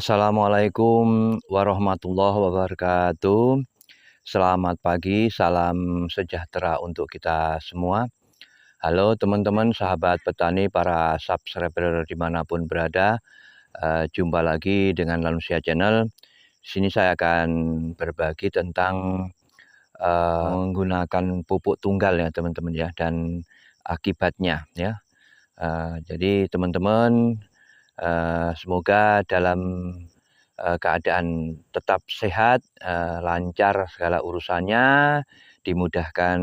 Assalamualaikum warahmatullahi wabarakatuh. Selamat pagi, salam sejahtera untuk kita semua. Halo teman-teman, sahabat petani, para subscriber dimanapun berada. Jumpa lagi dengan Lanusia Channel. Di sini saya akan berbagi tentang menggunakan pupuk tunggal ya teman-teman ya, dan akibatnya ya. Jadi teman-teman, semoga dalam keadaan tetap sehat, lancar segala urusannya, dimudahkan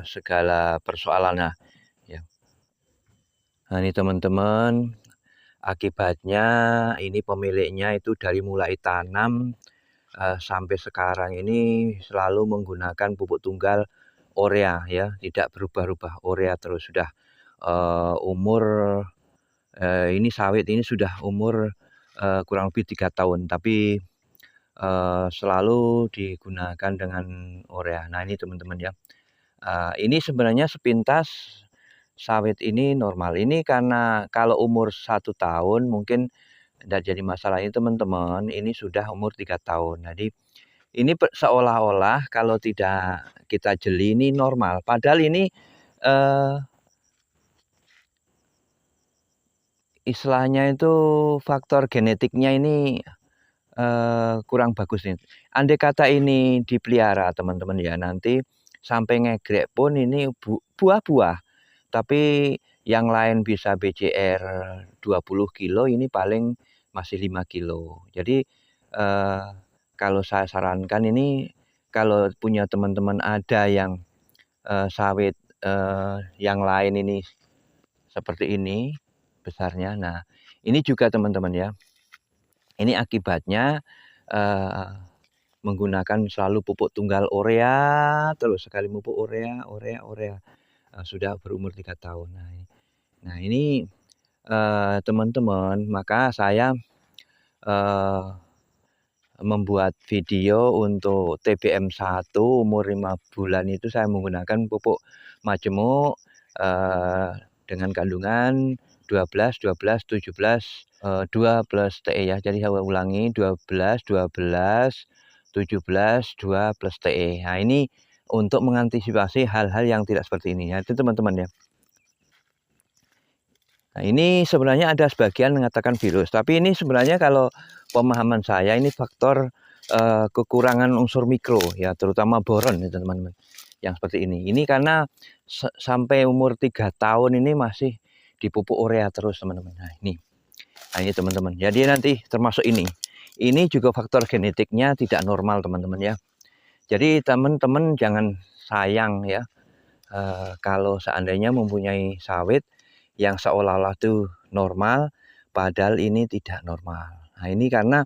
segala persoalannya ya. Nah ini teman-teman, akibatnya ini pemiliknya itu dari mulai tanam sampai sekarang ini selalu menggunakan pupuk tunggal urea ya, tidak berubah-ubah, urea terus. Sudah umur ini sawit ini sudah umur kurang lebih 3 tahun, tapi selalu digunakan dengan urea. Nah ini teman-teman ya, ini sebenarnya sepintas sawit ini normal. Ini karena kalau umur 1 tahun mungkin tidak jadi masalah. Ini teman-teman, ini sudah umur 3 tahun. Jadi ini seolah-olah kalau tidak kita jeli ini normal. Padahal ini istilahnya itu faktor genetiknya ini kurang bagus nih. Andai kata ini dipelihara teman-teman ya, nanti sampai ngegrek pun ini buah-buah. Tapi yang lain bisa BCR 20 kilo, ini paling masih 5 kilo. Jadi kalau saya sarankan ini, kalau punya teman-teman ada yang sawit yang lain ini seperti ini besarnya. Nah ini juga teman-teman ya, ini akibatnya menggunakan selalu pupuk tunggal urea, terus sekali pupuk urea, sudah berumur 3 tahun. Nah ini teman-teman, maka saya membuat video untuk TBM1 umur 5 bulan itu saya menggunakan pupuk majemuk dengan kandungan 12, 12, 17, 2 plus TE ya. Jadi saya ulangi, 12, 12, 17, 2 plus TE. Nah ini untuk mengantisipasi hal-hal yang tidak seperti ini ya, itu teman-teman ya. Nah ini sebenarnya ada sebagian mengatakan virus, tapi ini sebenarnya kalau pemahaman saya ini faktor kekurangan unsur mikro ya, terutama boron ya teman-teman, yang seperti ini. Ini karena sampai umur 3 tahun ini masih dipupuk urea terus teman-teman. Nah ini teman-teman, jadi nanti termasuk ini juga faktor genetiknya tidak normal teman-teman ya. Jadi teman-teman jangan sayang ya, kalau seandainya mempunyai sawit yang seolah-olah itu normal, padahal ini tidak normal. Nah ini karena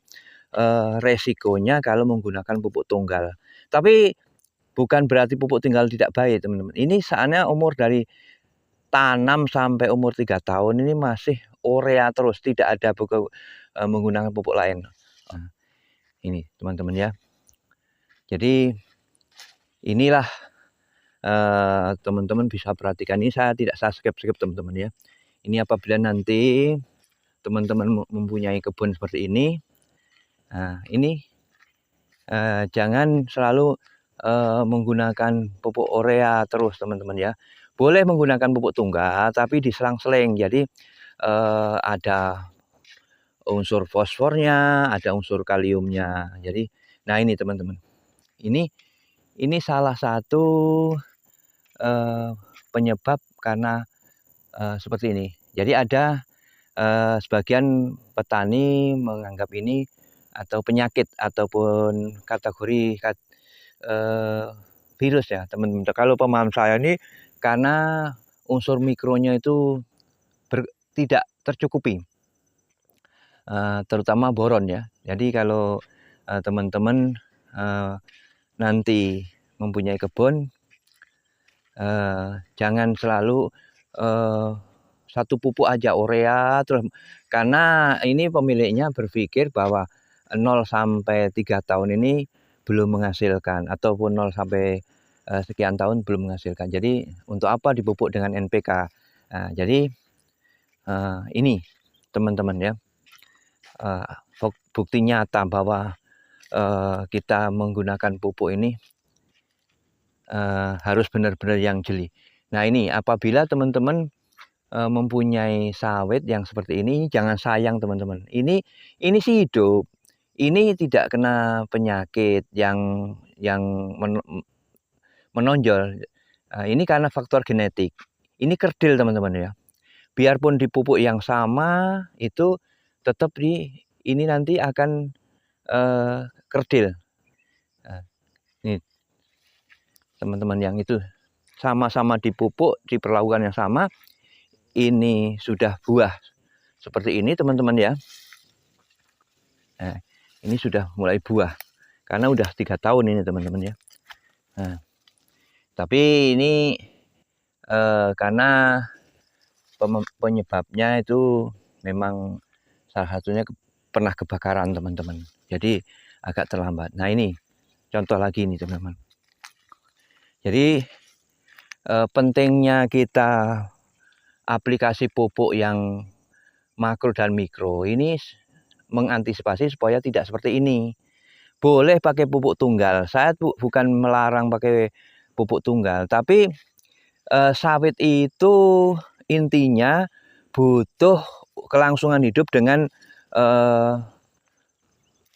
resikonya kalau menggunakan pupuk tunggal. Tapi bukan berarti pupuk tunggal tidak baik teman-teman. Ini saatnya umur dari tanam sampai umur 3 tahun ini masih urea terus, tidak ada menggunakan pupuk lain. Nah, ini teman-teman ya. Jadi inilah teman-teman bisa perhatikan, ini saya tidak skip teman-teman ya. Ini apabila nanti teman-teman mempunyai kebun seperti ini, nah ini jangan selalu menggunakan pupuk urea terus teman-teman ya. Boleh menggunakan pupuk tunggal tapi diselang-seling. Jadi ada unsur fosfornya, ada unsur kaliumnya. Jadi nah ini teman-teman, ini salah satu penyebab karena seperti ini. Jadi ada sebagian petani menganggap ini atau penyakit ataupun kategori virus ya teman-teman. Kalau pemahaman saya ini karena unsur mikronya itu tidak tercukupi, terutama boron ya. Jadi kalau teman-teman nanti mempunyai kebun, jangan selalu satu pupuk aja urea terus, karena ini pemiliknya berpikir bahwa 0 sampai 3 tahun ini belum menghasilkan, ataupun 0 sampai sekian tahun belum menghasilkan. Jadi untuk apa dipupuk dengan NPK? Nah, jadi ini teman-teman ya, bukti nyata bahwa kita menggunakan pupuk ini harus benar-benar yang jeli. Nah ini apabila teman-teman mempunyai sawit yang seperti ini, jangan sayang teman-teman. Ini sih hidup. Ini tidak kena penyakit yang menonjol. Ini karena faktor genetik. Ini kerdil teman-teman ya. Biarpun di pupuk yang sama itu tetap ini nanti akan kerdil. Ini teman-teman yang itu sama-sama dipupuk, diperlakukan yang sama. Ini sudah buah seperti ini teman-teman ya. Nah, ini sudah mulai buah karena udah 3 tahun ini teman-teman ya. Nah, tapi ini karena penyebabnya itu memang salah satunya pernah kebakaran teman-teman. Jadi agak terlambat. Nah ini contoh lagi ini teman-teman. Jadi pentingnya kita aplikasi pupuk yang makro dan mikro ini mengantisipasi supaya tidak seperti ini. Boleh pakai pupuk tunggal. Saya bukan melarang pakai pupuk tunggal, tapi sawit itu intinya butuh kelangsungan hidup dengan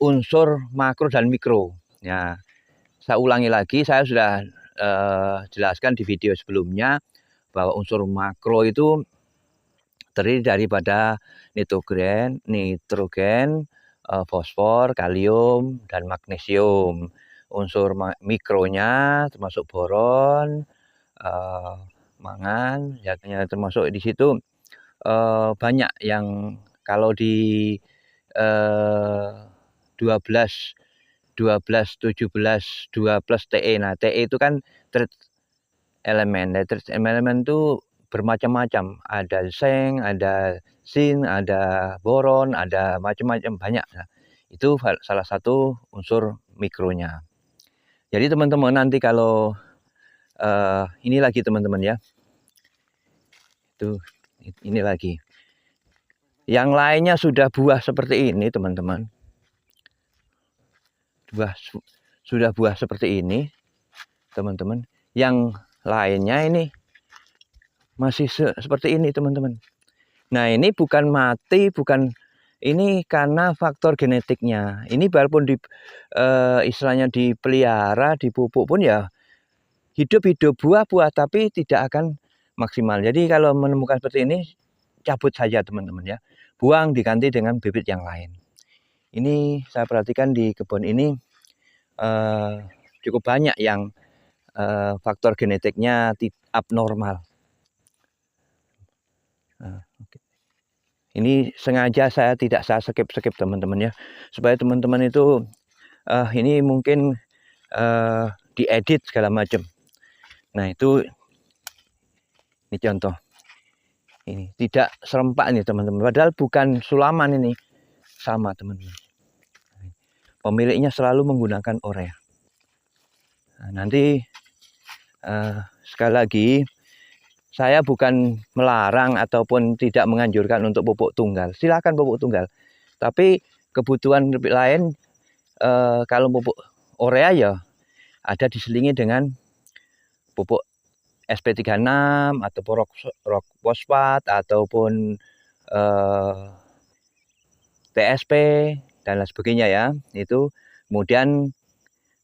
unsur makro dan mikro. Ya, saya ulangi lagi, saya sudah jelaskan di video sebelumnya bahwa unsur makro itu terdiri daripada nitrogen, fosfor, kalium, dan magnesium. Unsur mikronya termasuk boron, mangan, ya termasuk di situ banyak yang kalau di 12, 17, 2 plus Te. Nah, Te itu kan elemen. Elemen itu bermacam-macam, ada seng, ada zink, ada boron, ada macam-macam banyak. Nah, itu salah satu unsur mikronya. Jadi teman-teman nanti kalau ini lagi teman-teman ya, itu ini lagi. Yang lainnya sudah buah seperti ini teman-teman. Sudah buah seperti ini teman-teman. Yang lainnya ini masih seperti ini teman-teman. Nah ini bukan mati, bukan ini karena faktor genetiknya. Ini walaupun istilahnya dipelihara, dipupuk pun ya hidup buah-buah, tapi tidak akan maksimal. Jadi kalau menemukan seperti ini, cabut saja teman-teman ya. Buang diganti dengan bibit yang lain. Ini saya perhatikan di kebun ini cukup banyak yang faktor genetiknya abnormal. Ini sengaja saya tidak skip teman-teman ya, supaya teman-teman itu ini mungkin diedit segala macam. Nah itu ini contoh, ini tidak serempak nih teman-teman, padahal bukan sulaman ini, sama teman-teman. Pemiliknya selalu menggunakan urea. Nah, nanti sekali lagi saya bukan melarang ataupun tidak menganjurkan untuk pupuk tunggal. Silakan pupuk tunggal. Tapi kebutuhan lebih lain kalau pupuk urea ya ada diselingi dengan pupuk SP36 ataupun rock fosfat ataupun TSP dan lain sebagainya ya. Itu kemudian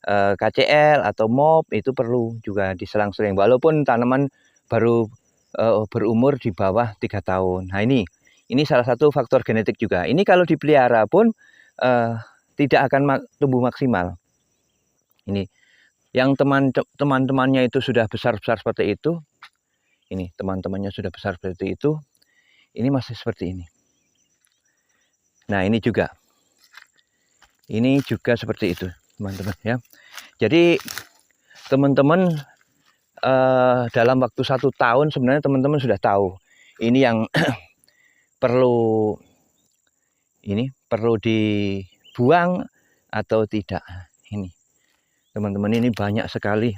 KCL atau MOP itu perlu juga diselang-seling walaupun tanaman baru berumur di bawah 3 tahun. Nah ini salah satu faktor genetik juga. Ini kalau dipelihara pun tidak akan tumbuh maksimal. Ini yang teman-temannya itu sudah besar-besar seperti itu. Ini teman-temannya sudah besar seperti itu. Ini masih seperti ini. Nah ini juga seperti itu teman-teman ya. Jadi teman-teman dalam waktu 1 tahun sebenarnya teman-teman sudah tahu ini yang perlu dibuang atau tidak. Ini teman-teman, ini banyak sekali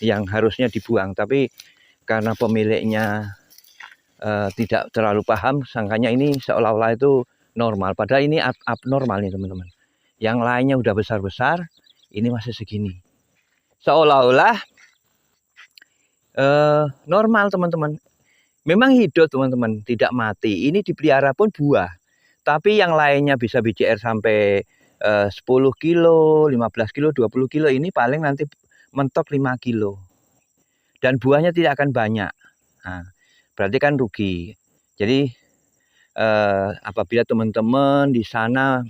yang harusnya dibuang, tapi karena pemiliknya tidak terlalu paham, sangkanya ini seolah-olah itu normal, padahal ini abnormal nih teman-teman. Yang lainnya udah besar-besar, ini masih segini. Seolah-olah normal teman-teman. Memang hidup teman-teman, tidak mati. Ini dipelihara pun buah. Tapi yang lainnya bisa BCR sampai 10 kilo, 15 kilo, 20 kilo. Ini paling nanti mentok 5 kilo. Dan buahnya tidak akan banyak. Nah, berarti kan rugi. Jadi apabila teman-teman di sana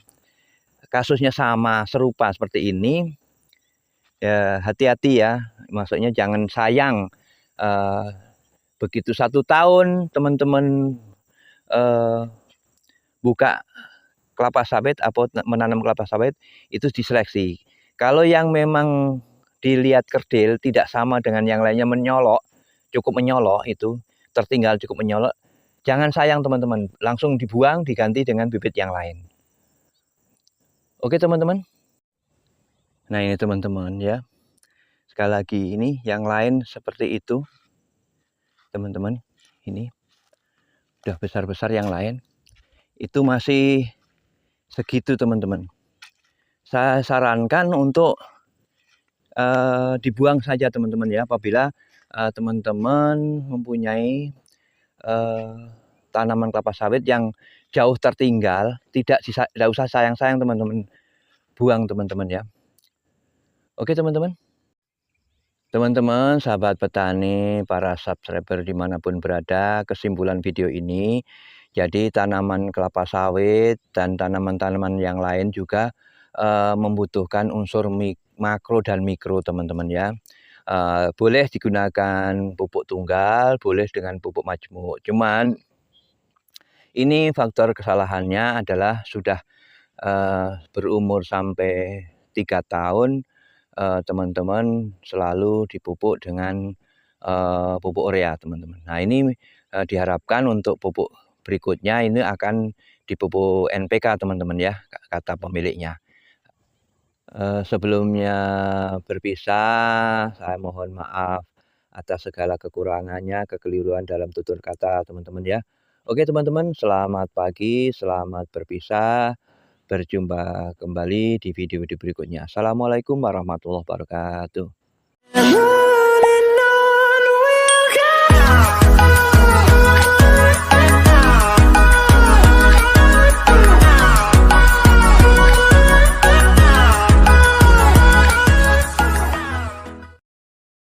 kasusnya sama, serupa seperti ini, ya hati-hati ya. Maksudnya jangan sayang. Begitu 1 tahun teman-teman buka kelapa sawit atau menanam kelapa sawit, itu diseleksi. Kalau yang memang dilihat kerdil tidak sama dengan yang lainnya, menyolok, cukup menyolok, itu tertinggal cukup menyolok, jangan sayang teman-teman, langsung dibuang, diganti dengan bibit yang lain. Oke teman-teman. Nah ini teman-teman ya, sekali lagi ini yang lain seperti itu teman-teman. Ini udah besar-besar, yang lain itu masih segitu teman-teman. Saya sarankan untuk dibuang saja teman-teman ya, apabila teman-teman mempunyai tanaman kelapa sawit yang jauh tertinggal, tidak usah sayang-sayang teman-teman, buang teman-teman ya. Oke teman-teman. Teman-teman, sahabat petani, para subscriber dimanapun berada, kesimpulan video ini, jadi tanaman kelapa sawit dan tanaman-tanaman yang lain juga membutuhkan unsur makro dan mikro teman-teman ya. Boleh digunakan pupuk tunggal, boleh dengan pupuk majemuk. Cuman ini faktor kesalahannya adalah sudah berumur sampai 3 tahun, teman-teman selalu dipupuk dengan pupuk urea teman-teman. Nah ini diharapkan untuk pupuk berikutnya ini akan dipupuk NPK teman-teman ya, kata pemiliknya. Sebelumnya berpisah, saya mohon maaf atas segala kekurangannya, kekeliruan dalam tutur kata teman-teman ya. Oke teman-teman, selamat pagi, selamat berpisah. Berjumpa kembali di video-video berikutnya. Assalamualaikum warahmatullahi wabarakatuh.